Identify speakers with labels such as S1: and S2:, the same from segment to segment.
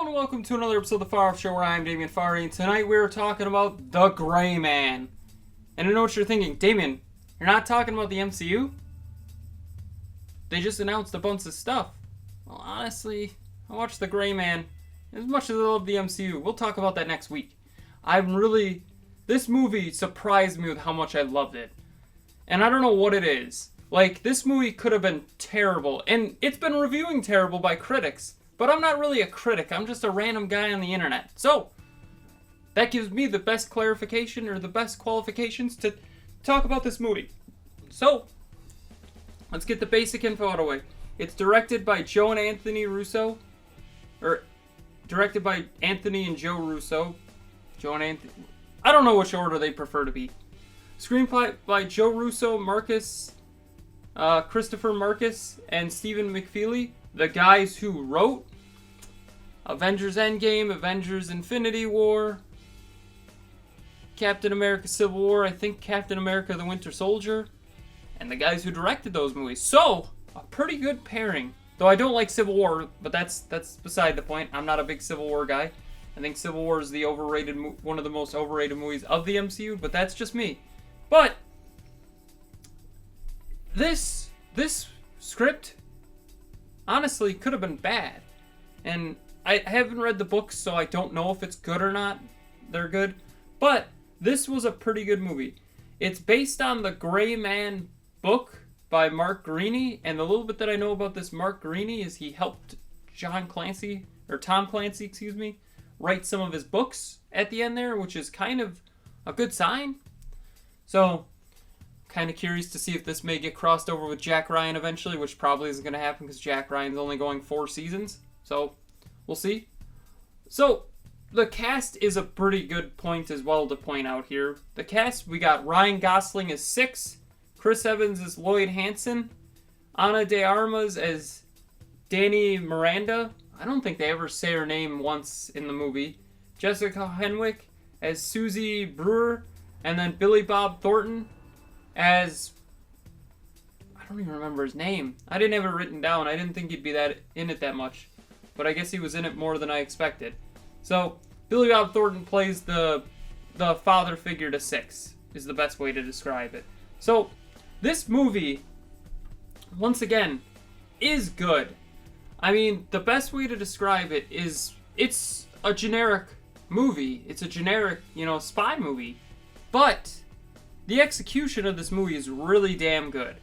S1: and welcome to another episode of the Farr Show where I'm Damien Farr, and tonight we're talking about The Gray Man. And I know what you're thinking, Damien, you're not talking about the MCU? They just announced a bunch of stuff. Well, honestly, I watched The Gray Man. As much as I love the MCU, we'll talk about that next week. This movie surprised me with how much I loved it. And I don't know what it is. Like, this movie could have been terrible, and it's been reviewing terrible by critics. But I'm not really a critic, I'm just a random guy on the internet. So, that gives me the best clarification, or the best qualifications to talk about this movie. So, let's get the basic info out of the way. It's directed by Joe and Anthony Russo. Or, directed by Anthony and Joe Russo. Joe and Anthony... I don't know which order they prefer to be. Screenplay by Joe Russo, Christopher Marcus, and Stephen McFeely. The guys who wrote Avengers Endgame, Avengers Infinity War, Captain America Civil War, I think Captain America the Winter Soldier, and the guys who directed those movies. So, a pretty good pairing. Though I don't like Civil War, but that's beside the point. I'm not a big Civil War guy. I think Civil War is the one of the most overrated movies of the MCU, but that's just me. But this script honestly could have been bad. And I haven't read the books, so I don't know if it's good or not. They're good. But this was a pretty good movie. It's based on the Gray Man book by Mark Greaney, and the little bit that I know about this Mark Greaney is he helped Tom Clancy, write some of his books at the end there, which is kind of a good sign. So, kind of curious to see if this may get crossed over with Jack Ryan eventually, which probably isn't going to happen because Jack Ryan's only going 4 seasons. So, we'll see. So, the cast is a pretty good point as well to point out here. The cast, we got Ryan Gosling as Six, Chris Evans as Lloyd Hansen, Ana de Armas as Danny Miranda. I don't think they ever say her name once in the movie. Jessica Henwick as Susie Brewer, and then Billy Bob Thornton as... I don't even remember his name. I didn't have it written down. I didn't think he'd be in it that much. But I guess he was in it more than I expected. So, Billy Bob Thornton plays the father figure to Six, is the best way to describe it. So, this movie, once again, is good. I mean, the best way to describe it is, it's a generic movie. It's a generic, spy movie. But the execution of this movie is really damn good.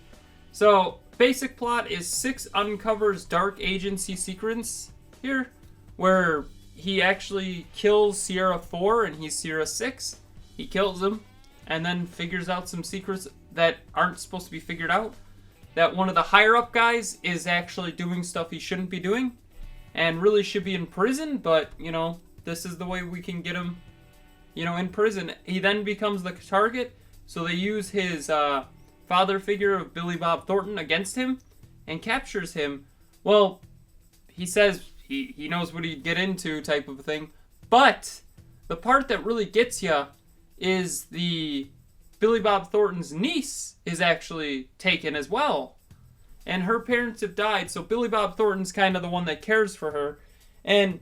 S1: So, basic plot is Six uncovers dark agency secrets here, where he actually kills Sierra 4 and he's Sierra 6. He kills him and then figures out some secrets that aren't supposed to be figured out. That one of the higher up guys is actually doing stuff he shouldn't be doing and really should be in prison, but, this is the way we can get him, in prison. He then becomes the target, so they use his father figure of Billy Bob Thornton against him and captures him. Well, he says he knows what he'd get into type of thing, but the part that really gets you is the Billy Bob Thornton's niece is actually taken as well. And her parents have died, so Billy Bob Thornton's kind of the one that cares for her. And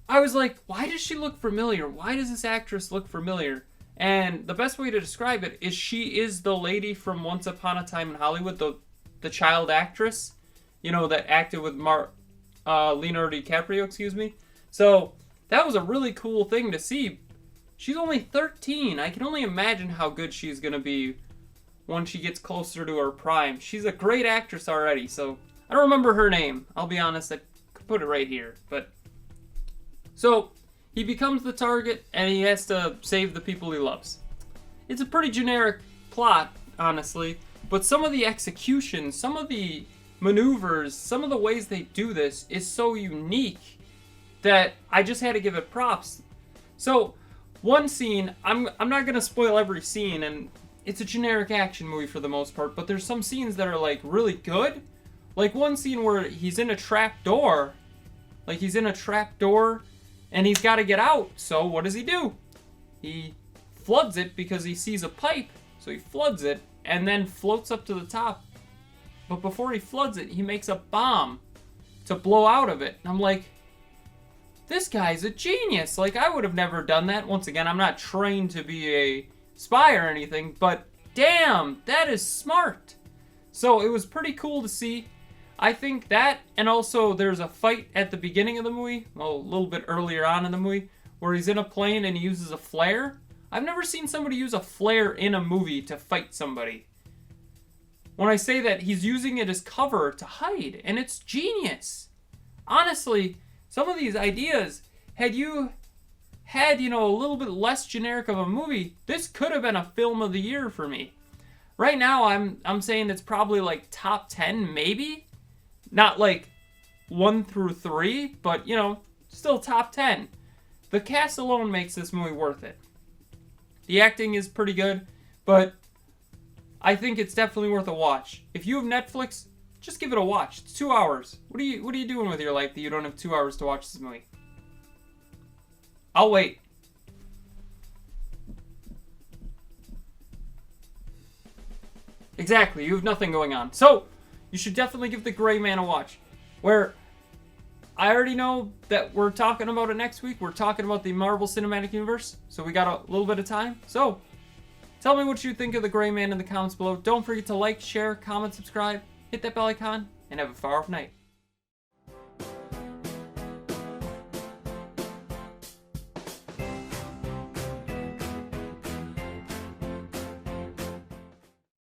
S1: I was like, why does she look familiar? Why does this actress look familiar? And the best way to describe it is she is the lady from Once Upon a Time in Hollywood, the child actress, that acted with Leonardo DiCaprio, So that was a really cool thing to see. She's only 13. I can only imagine how good she's going to be when she gets closer to her prime. She's a great actress already, so I don't remember her name. I'll be honest, I could put it right here. So, he becomes the target, and he has to save the people he loves. It's a pretty generic plot, honestly, but some of the execution, some of the maneuvers, some of the ways they do this is so unique that I just had to give it props. So, one scene, I'm not going to spoil every scene, and it's a generic action movie for the most part, but there's some scenes that are, really good. Like one scene where he's in a trap door. And he's got to get out, so what does he do? He floods it because he sees a pipe, so he floods it, and then floats up to the top. But before he floods it, he makes a bomb to blow out of it. And I'm like, this guy's a genius. Like, I would have never done that. Once again, I'm not trained to be a spy or anything, but damn, that is smart. So it was pretty cool to see. I think that, and also there's a fight at the beginning of the movie, well, a little bit earlier on in the movie, where he's in a plane and he uses a flare. I've never seen somebody use a flare in a movie to fight somebody. When I say that, he's using it as cover to hide, and it's genius. Honestly, some of these ideas, had you had, a little bit less generic of a movie, this could have been a film of the year for me. Right now, I'm saying it's probably like top 10, maybe. Not like 1 through 3, but, still top 10. The cast alone makes this movie worth it. The acting is pretty good, but I think it's definitely worth a watch. If you have Netflix, just give it a watch. It's 2 hours. What are you doing with your life that you don't have 2 hours to watch this movie? I'll wait. Exactly, you have nothing going on. So, you should definitely give The Gray Man a watch. Where I already know that we're talking about it next week. We're talking about the Marvel Cinematic Universe. So we got a little bit of time. So, tell me what you think of The Gray Man in the comments below. Don't forget to like, share, comment, subscribe, hit that bell icon, and have a far off night.